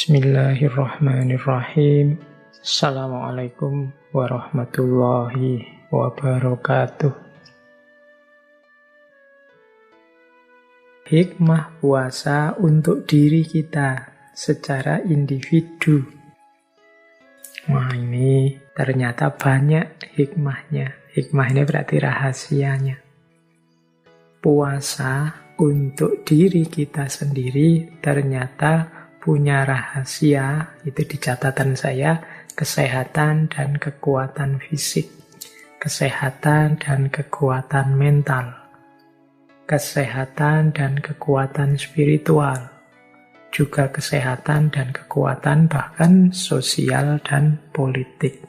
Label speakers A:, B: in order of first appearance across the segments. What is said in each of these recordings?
A: Bismillahirrahmanirrahim. Assalamualaikum warahmatullahi wabarakatuh. Hikmah puasa untuk diri kita secara individu. Wah, ini ternyata banyak hikmahnya. Hikmah ini berarti rahasianya. Puasa untuk diri kita sendiri ternyata punya rahasia, itu di catatan saya, kesehatan dan kekuatan fisik, kesehatan dan kekuatan mental, kesehatan dan kekuatan spiritual, juga kesehatan dan kekuatan bahkan sosial dan politik.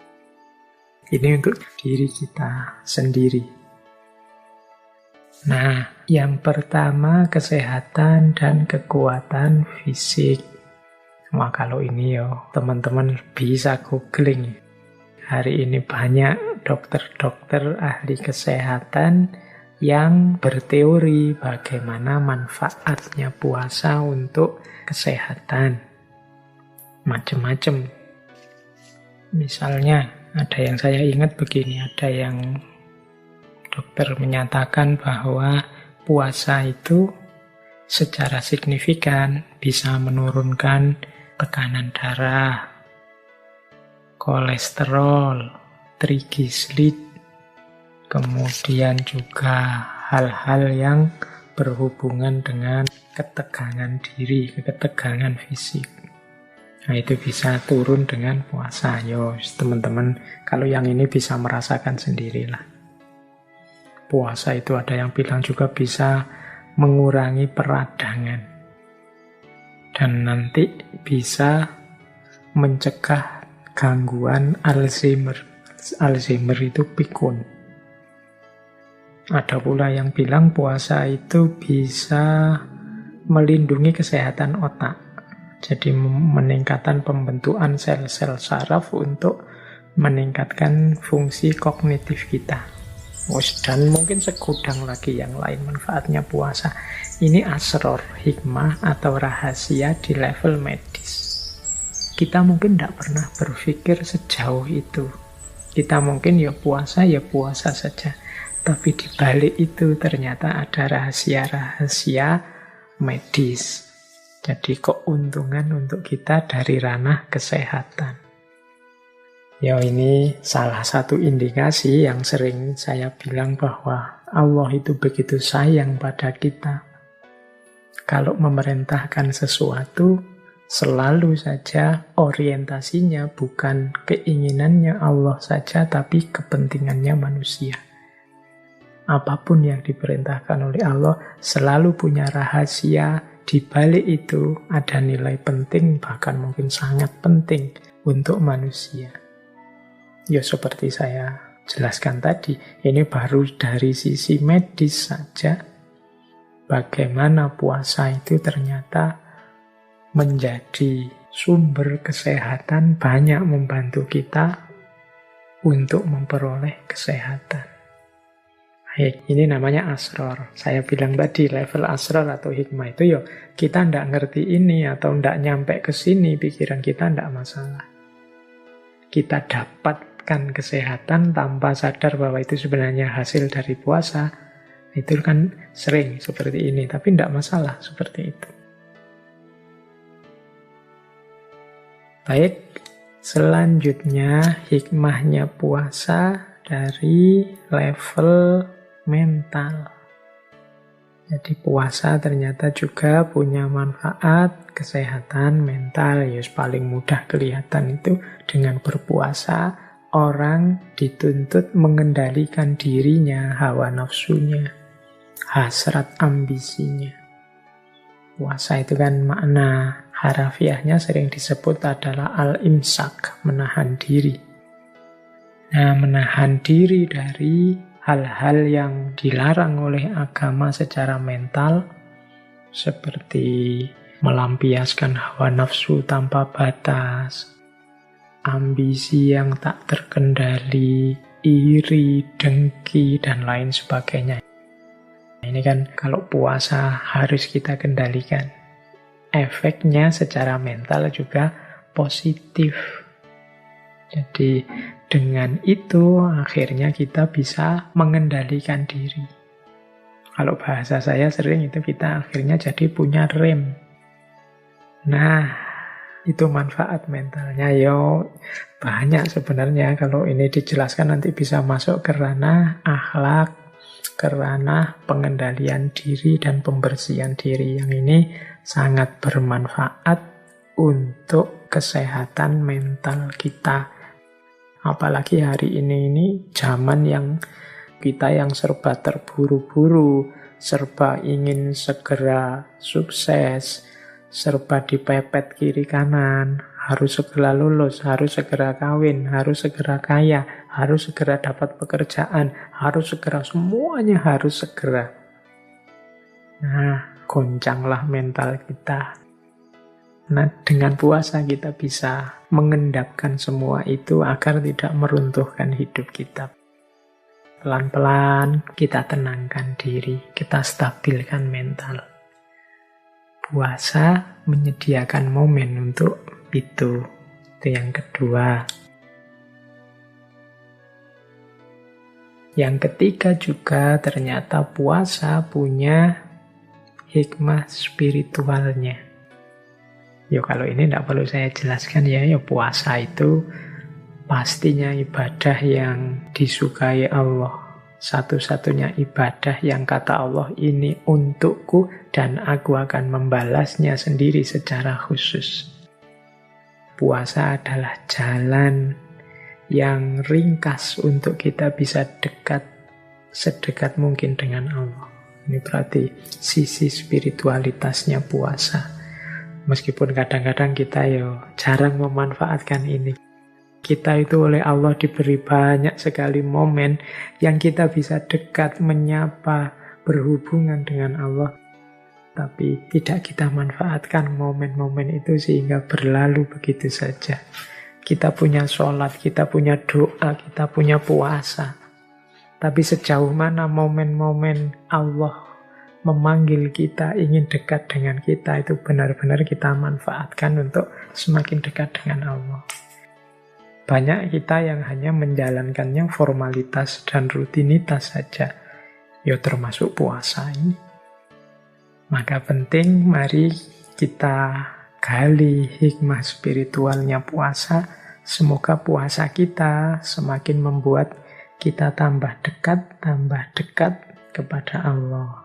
A: Ini untuk diri kita sendiri. Nah, yang pertama kesehatan dan kekuatan fisik. Wah, kalau ini teman-teman bisa googling. Hari ini banyak dokter-dokter ahli kesehatan yang berteori bagaimana manfaatnya puasa untuk kesehatan. Macam-macam. Misalnya, ada yang saya ingat begini, ada yang dokter menyatakan bahwa puasa itu secara signifikan bisa menurunkan tekanan darah, kolesterol, trigliserid, kemudian juga hal-hal yang berhubungan dengan ketegangan diri, ketegangan fisik. Nah, itu bisa turun dengan puasa. Yo, teman-teman, kalau yang ini bisa merasakan sendirilah. Puasa itu ada yang bilang juga bisa mengurangi peradangan. Dan nanti bisa mencegah gangguan Alzheimer. Alzheimer itu pikun. Ada pula yang bilang puasa itu bisa melindungi kesehatan otak. Jadi meningkatkan pembentukan sel-sel saraf untuk meningkatkan fungsi kognitif kita. Dan mungkin segudang lagi yang lain manfaatnya puasa. Ini asror, hikmah atau rahasia di level medis. Kita mungkin tidak pernah berpikir sejauh itu. Kita mungkin ya puasa saja. Tapi di balik itu ternyata ada rahasia-rahasia medis. Jadi keuntungan untuk kita dari ranah kesehatan. Ya, ini salah satu indikasi yang sering saya bilang bahwa Allah itu begitu sayang pada kita. Kalau memerintahkan sesuatu, selalu saja orientasinya bukan keinginannya Allah saja, tapi kepentingannya manusia. Apapun yang diperintahkan oleh Allah selalu punya rahasia. Di balik itu ada nilai penting, bahkan mungkin sangat penting untuk manusia. Ya, seperti saya jelaskan tadi, ini baru dari sisi medis saja. Bagaimana puasa itu ternyata menjadi sumber kesehatan, banyak membantu kita untuk memperoleh kesehatan. Ini namanya asror. Saya bilang tadi level asror atau hikmah itu kita tidak ngerti ini atau tidak nyampe ke sini, pikiran kita tidak masalah. Kita dapatkan kesehatan tanpa sadar bahwa itu sebenarnya hasil dari puasa. Itu kan sering seperti ini, tapi tidak masalah seperti itu. Baik, selanjutnya hikmahnya puasa dari level mental. Jadi puasa ternyata juga punya manfaat kesehatan mental. Paling mudah kelihatan itu dengan berpuasa. Orang dituntut mengendalikan dirinya, hawa nafsunya, hasrat ambisinya. Puasa itu kan makna harafiahnya sering disebut adalah al-imsak, menahan diri. Nah, menahan diri dari hal-hal yang dilarang oleh agama secara mental, seperti melampiaskan hawa nafsu tanpa batas, ambisi yang tak terkendali, iri, dengki, dan lain sebagainya. Ini kan kalau puasa harus kita kendalikan. efeknya secara mental juga positif. Jadi dengan itu akhirnya kita bisa mengendalikan diri. Kalau bahasa saya sering itu kita akhirnya jadi punya rem. Nah, itu manfaat mentalnya. Yo, banyak sebenarnya. Kalau ini dijelaskan nanti bisa masuk ke ranah akhlak, ke ranah pengendalian diri dan pembersihan diri. Yang ini sangat bermanfaat untuk kesehatan mental kita. Apalagi hari ini zaman yang kita yang serba terburu-buru, serba ingin segera sukses, serba dipepet kiri kanan, harus segera lulus, harus segera kawin, harus segera kaya, harus segera dapat pekerjaan, harus segera, semuanya harus segera. Nah, goncanglah mental kita. Nah, dengan puasa kita bisa mengendapkan semua itu agar tidak meruntuhkan hidup kita. Pelan-pelan kita tenangkan diri, kita stabilkan mental. Puasa menyediakan momen untuk itu. Itu yang kedua. Yang ketiga juga ternyata puasa punya hikmah spiritualnya. Yo kalau ini tidak perlu saya jelaskan ya, puasa itu pastinya ibadah yang disukai Allah. Satu-satunya ibadah yang kata Allah ini untukku dan aku akan membalasnya sendiri secara khusus. Puasa adalah jalan yang ringkas untuk kita bisa dekat, sedekat mungkin dengan Allah. Ini berarti sisi spiritualitasnya puasa. Meskipun kadang-kadang kita jarang memanfaatkan ini. Kita itu oleh Allah diberi banyak sekali momen yang kita bisa dekat, menyapa, berhubungan dengan Allah. Tapi tidak kita manfaatkan momen-momen itu sehingga berlalu begitu saja. Kita punya sholat, kita punya doa, kita punya puasa. Tapi sejauh mana momen-momen Allah memanggil kita, ingin dekat dengan kita, itu benar-benar kita manfaatkan untuk semakin dekat dengan Allah. Banyak kita yang hanya menjalankannya formalitas dan rutinitas saja. Ya termasuk puasa ini. Maka penting mari kita gali hikmah spiritualnya puasa. Semoga puasa kita semakin membuat kita tambah dekat kepada Allah.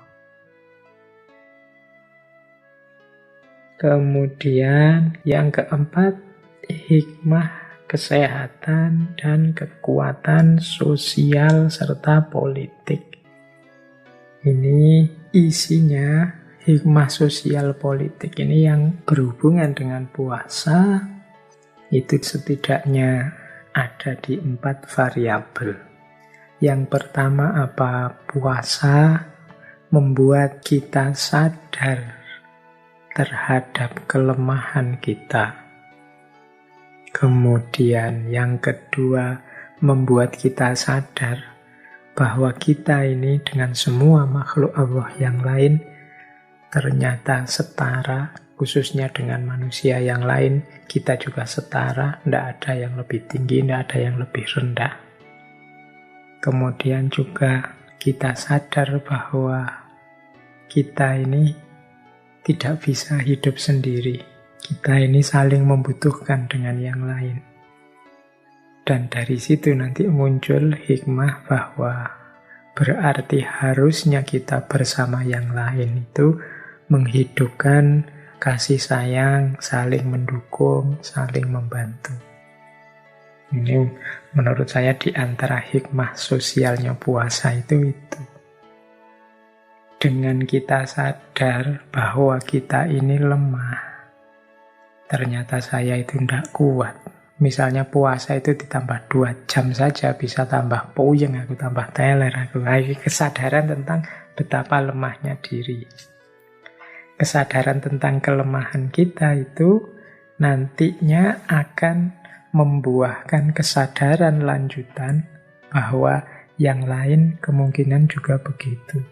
A: Kemudian yang keempat, hikmah kesehatan dan kekuatan sosial serta politik. Ini isinya hikmah sosial politik ini yang berhubungan dengan puasa, itu setidaknya ada di 4 variabel. Yang pertama apa? Puasa membuat kita sadar terhadap kelemahan kita. Kemudian yang kedua, membuat kita sadar bahwa kita ini dengan semua makhluk Allah yang lain ternyata setara, khususnya dengan manusia yang lain, kita juga setara, tidak ada yang lebih tinggi, tidak ada yang lebih rendah. Kemudian juga kita sadar bahwa kita ini tidak bisa hidup sendiri. Kita ini saling membutuhkan dengan yang lain. Dan dari situ nanti muncul hikmah bahwa berarti harusnya kita bersama yang lain itu menghidupkan kasih sayang, saling mendukung, saling membantu. Ini menurut saya di antara hikmah sosialnya puasa itu. Dengan kita sadar bahwa kita ini lemah, ternyata saya itu tidak kuat. Misalnya puasa itu ditambah 2 jam saja bisa tambah puyeng aku, tambah teler aku. Ini kesadaran tentang betapa lemahnya diri. Kesadaran tentang kelemahan kita itu nantinya akan membuahkan kesadaran lanjutan bahwa yang lain kemungkinan juga begitu.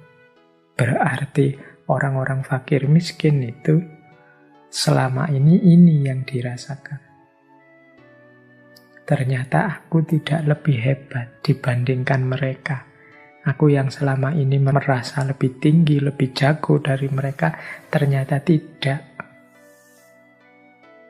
A: Berarti orang-orang fakir miskin itu selama ini yang dirasakan. Ternyata aku tidak lebih hebat dibandingkan mereka. Aku yang selama ini merasa lebih tinggi, lebih jago dari mereka, ternyata tidak.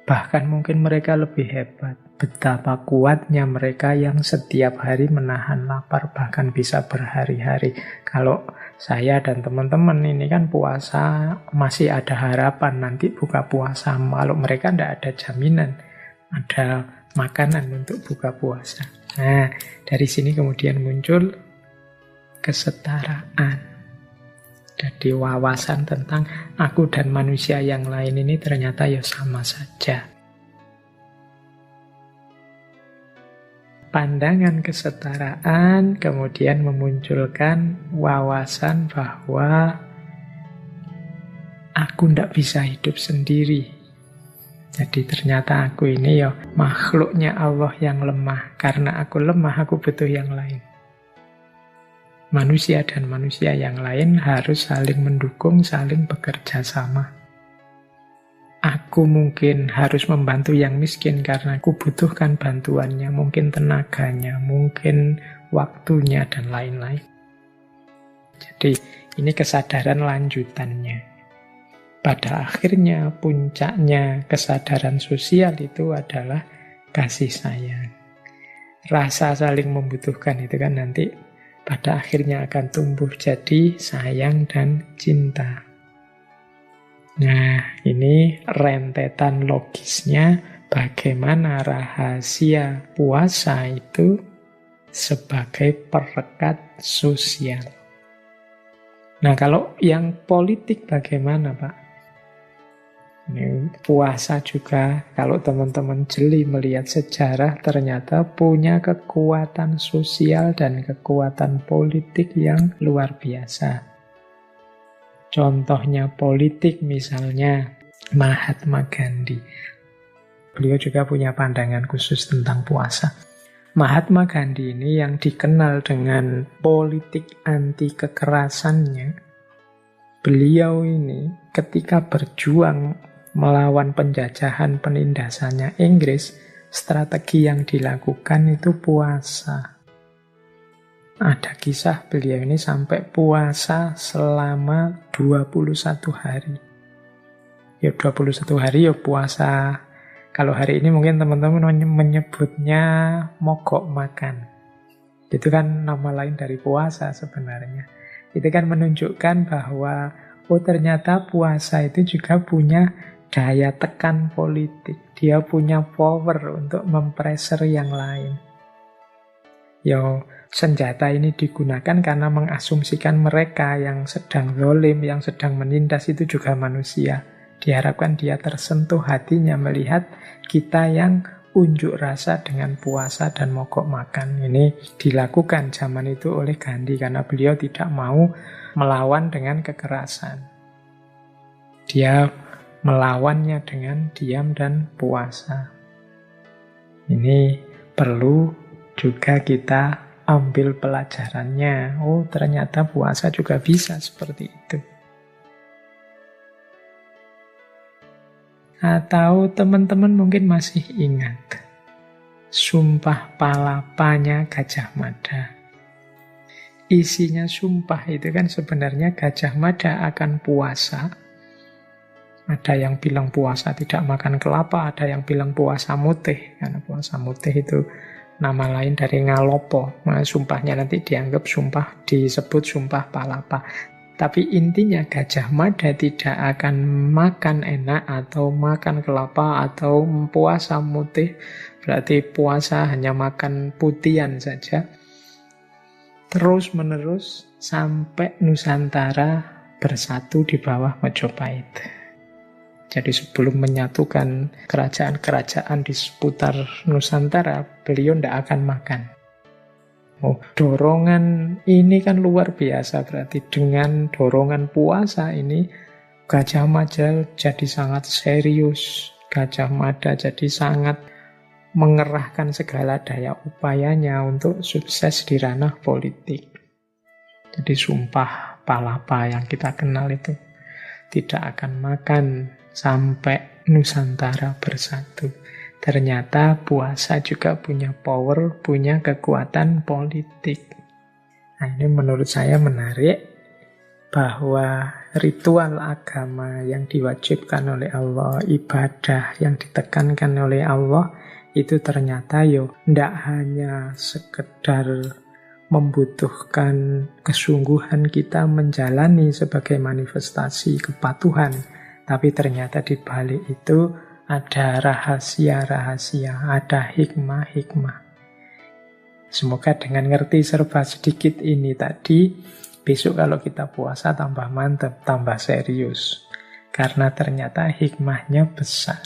A: Bahkan mungkin mereka lebih hebat. Betapa kuatnya mereka yang setiap hari menahan lapar, bahkan bisa berhari-hari. Kalau saya dan teman-teman ini kan puasa, masih ada harapan nanti buka puasa. Kalau mereka tidak ada jaminan, ada makanan untuk buka puasa. Nah, dari sini kemudian muncul kesetaraan. Jadi wawasan tentang aku dan manusia yang lain ini ternyata ya sama saja. Pandangan kesetaraan kemudian memunculkan wawasan bahwa aku tidak bisa hidup sendiri. Jadi ternyata aku ini ya makhluknya Allah yang lemah. Karena aku lemah, aku butuh yang lain. Manusia dan manusia yang lain harus saling mendukung, saling bekerja sama. Aku mungkin harus membantu yang miskin karena aku butuhkan bantuannya, mungkin tenaganya, mungkin waktunya, dan lain-lain. Jadi ini kesadaran lanjutannya. Pada akhirnya, puncaknya kesadaran sosial itu adalah kasih sayang. Rasa saling membutuhkan itu kan nanti pada akhirnya akan tumbuh jadi sayang dan cinta. Nah, ini rentetan logisnya bagaimana rahasia puasa itu sebagai perekat sosial. Nah, kalau yang politik bagaimana, Pak? Ini puasa juga, kalau teman-teman jeli melihat sejarah, ternyata punya kekuatan sosial dan kekuatan politik yang luar biasa. Contohnya politik misalnya Mahatma Gandhi. Beliau juga punya pandangan khusus tentang puasa. Mahatma Gandhi ini yang dikenal dengan politik anti kekerasannya, beliau ini ketika berjuang melawan penjajahan penindasannya Inggris, strategi yang dilakukan itu puasa. Ada kisah beliau ini sampai puasa selama 21 hari. Ya 21 hari ya puasa. Kalau hari ini mungkin teman-teman menyebutnya mogok makan. Itu kan nama lain dari puasa sebenarnya. Itu kan menunjukkan bahwa ternyata puasa itu juga punya daya tekan politik. Dia punya power untuk mempressure yang lain. Senjata ini digunakan karena mengasumsikan mereka yang sedang zalim, yang sedang menindas itu juga manusia. Diharapkan dia tersentuh hatinya melihat kita yang unjuk rasa dengan puasa dan mogok makan. Ini dilakukan zaman itu oleh Gandhi karena beliau tidak mau melawan dengan kekerasan. Dia melawannya dengan diam dan puasa. Ini perlu juga kita ambil pelajarannya. Ternyata puasa juga bisa seperti itu. Atau teman-teman mungkin masih ingat Sumpah Palapanya Gajah Mada. Isinya sumpah itu kan sebenarnya Gajah Mada akan puasa. Ada yang bilang puasa tidak makan kelapa, ada yang bilang puasa mutih. Karena puasa mutih itu nama lain dari ngalopo. Nah, sumpahnya nanti dianggap sumpah, disebut sumpah palapa. Tapi intinya Gajah Mada tidak akan makan enak atau makan kelapa atau puasa mutih. Berarti puasa hanya makan putihan saja. Terus menerus sampai Nusantara bersatu di bawah Majapahit. Jadi sebelum menyatukan kerajaan-kerajaan di seputar Nusantara, beliau tidak akan makan. Dorongan ini kan luar biasa, berarti dengan dorongan puasa ini, Gajah Mada jadi sangat serius. Gajah Mada jadi sangat mengerahkan segala daya upayanya untuk sukses di ranah politik. Jadi sumpah palapa yang kita kenal itu tidak akan makan sampai Nusantara bersatu. Ternyata puasa juga punya power, punya kekuatan politik. Nah, ini menurut saya menarik bahwa ritual agama yang diwajibkan oleh Allah, ibadah yang ditekankan oleh Allah, itu ternyata tidak hanya sekedar membutuhkan kesungguhan kita menjalani sebagai manifestasi kepatuhan, tapi ternyata di balik itu ada rahasia-rahasia, ada hikmah-hikmah. Semoga dengan ngerti serba sedikit ini tadi, besok kalau kita puasa tambah mantap, tambah serius. Karena ternyata hikmahnya besar.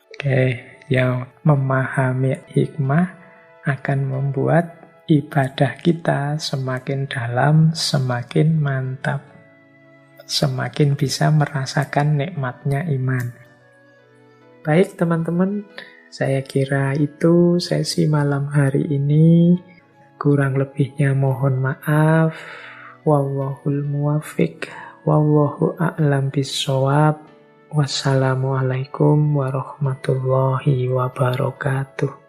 A: Oke, yang memahami hikmah akan membuat ibadah kita semakin dalam, semakin mantap. Semakin bisa merasakan nikmatnya iman. Baik teman-teman, saya kira itu sesi malam hari ini. Kurang lebihnya mohon maaf. Wallahul muwaffiq. Wallahu a'lam bissawab. Wassalamualaikum warahmatullahi wabarakatuh.